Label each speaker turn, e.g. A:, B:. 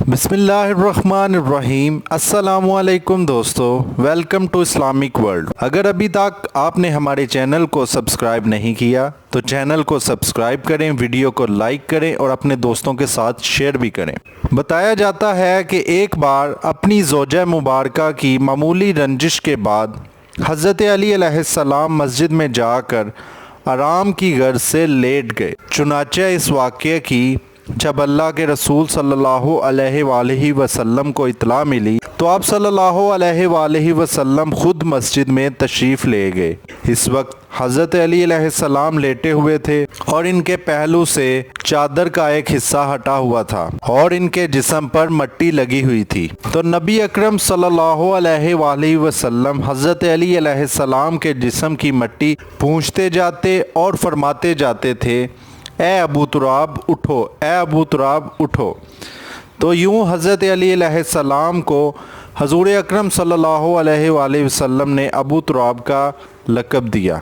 A: بسم اللہ الرحمن الرحیم۔ السلام علیکم دوستو، ویلکم ٹو اسلامک ورلڈ۔ اگر ابھی تک آپ نے ہمارے چینل کو سبسکرائب نہیں کیا تو چینل کو سبسکرائب کریں، ویڈیو کو لائک کریں اور اپنے دوستوں کے ساتھ شیئر بھی کریں۔ بتایا جاتا ہے کہ ایک بار اپنی زوجہ مبارکہ کی معمولی رنجش کے بعد حضرت علی علیہ السلام مسجد میں جا کر آرام کی غرض سے لیٹ گئے۔ چنانچہ اس واقعے کی جب اللہ کے رسول صلی اللہ علیہ وآلہ وسلم کو اطلاع ملی تو آپ صلی اللہ علیہ وآلہ وسلم خود مسجد میں تشریف لے گئے۔ اس وقت حضرت علی علیہ السلام لیٹے ہوئے تھے اور ان کے پہلو سے چادر کا ایک حصہ ہٹا ہوا تھا اور ان کے جسم پر مٹی لگی ہوئی تھی۔ تو نبی اکرم صلی اللہ علیہ وآلہ وسلم حضرت علی علیہ السلام کے جسم کی مٹی پونچھتے جاتے اور فرماتے جاتے تھے، اے ابو تراب اٹھو، اے ابو تراب اٹھو۔ تو یوں حضرت علی علیہ السلام کو حضور اکرم صلی اللہ علیہ وآلہ وسلم نے ابو تراب کا لقب دیا۔